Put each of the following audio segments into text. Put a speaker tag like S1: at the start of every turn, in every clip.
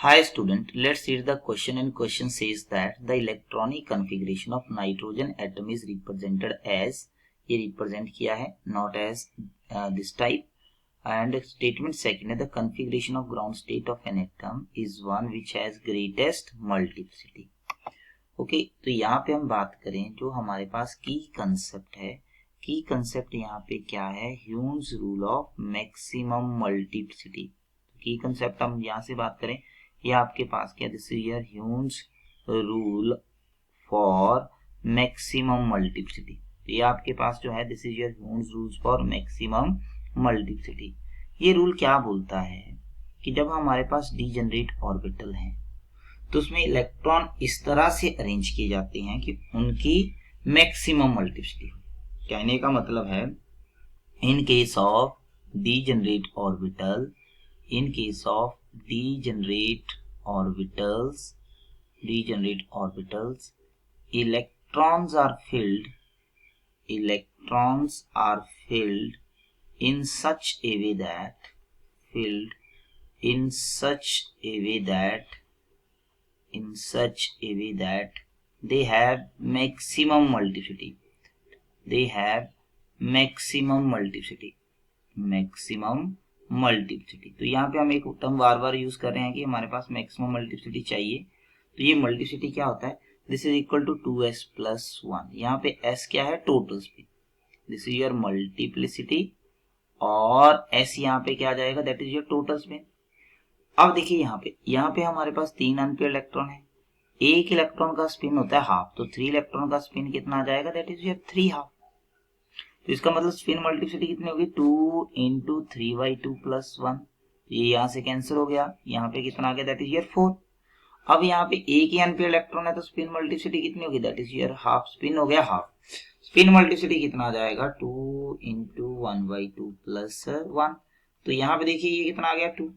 S1: Hi student, let's read the question and question says that the electronic configuration of nitrogen atom is represented as, ये represent किया है, not as this type. And statement second है, the configuration of ground state of an atom is one which has greatest multiplicity. Okay, तो यहाँ पे हम बात करें जो हमारे पास की कंसेप्ट है, की कंसेप्ट यहाँ पे क्या है, Hume's rule of maximum multiplicity. की कंसेप्ट हम यहाँ से बात करें, ये आपके पास क्या, this is your Hume's rule for maximum multiplicity. ये आपके पास जो है, this is your Hume's rules for maximum multiplicity. ये रूल क्या बोलता है कि जब हमारे पास डीजेनरेट ऑर्बिटल हैं तो उसमें इलेक्ट्रॉन इस तरह से अरेंज किए जाते हैं कि उनकी मैक्सिमम मल्टीप्लिसिटी हो. कहने का मतलब है, in case of degenerate orbital, in case of degenerate orbitals, electrons are filled in such a way that they have maximum multiplicity. तो यहाँ पे हम एक टर्म बार बार यूज कर रहे हैं कि हमारे पास मैक्सिमम मल्टीप्लिसिटी चाहिए. तो ये मल्टीप्लिसिटी क्या होता है, this is equal to 2s plus 1. यहाँ पे s क्या है, total spin. This is your multiplicity और s यहाँ पे क्या आ जाएगा, that is your total spin. अब देखिए यहाँ पे हमारे पास 3 अनपेयर्ड इलेक्ट्रॉन है. एक इलेक्ट्रॉन का स्पिन होता है हाफ, तो 3 इलेक्ट्रॉन का स्पिन कितना आ जाएगा, दैट इज योर 3 हाफ. तो इसका मतलब स्पिन मल्टीप्लिसिटी कितनी होगी, 2 इंटू 3/2 प्लस 1. ये यहाँ से कैंसिल हो गया, यहाँ पे कितना आ गया, दैट इज योर 4. अब यहाँ पे एक ही अनपेयर्ड इलेक्ट्रॉन है तो स्पिन मल्टीप्लिसिटी कितनी होगी, that is your half. Spin हो गया हाफ. स्पिन मल्टीप्लिसिटी कितना आ जाएगा, 2 इंटू 1/2 प्लस 1. तो यहाँ पे देखिए ये कितना आ गया, 2.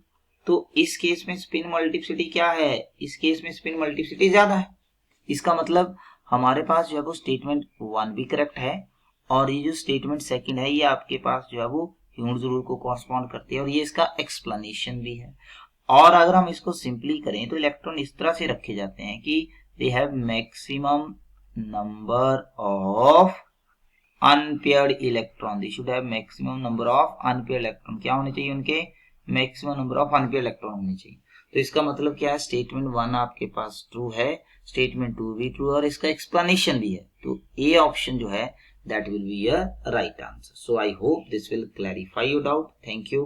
S1: तो इस केस में स्पिन मल्टीप्लिसिटी क्या है, इस केस में स्पिन मल्टीप्लिसिटी ज्यादा है. इसका मतलब हमारे पास जो है वो स्टेटमेंट 1 भी करेक्ट है और ये जो स्टेटमेंट सेकंड है ये आपके पास जो है वो ह्यूम्स रूल को कॉरस्पॉन्ड करती है और ये इसका एक्सप्लेनेशन भी है. और अगर हम इसको सिंपली करें तो इलेक्ट्रॉन इस तरह से रखे जाते हैं कि they have maximum number of unpaired electron. They should have maximum number of unpaired electron. क्या होने चाहिए, उनके maximum number of unpaired electron होने चाहिए. तो इसका मतलब क्या है, स्टेटमेंट 1 आपके पास ट्रू है, स्टेटमेंट 2 भी ट्रू है और इसका एक्सप्लेनेशन भी है. तो ए ऑप्शन जो है that will be a right answer. So I hope this will clarify your doubt. Thank you.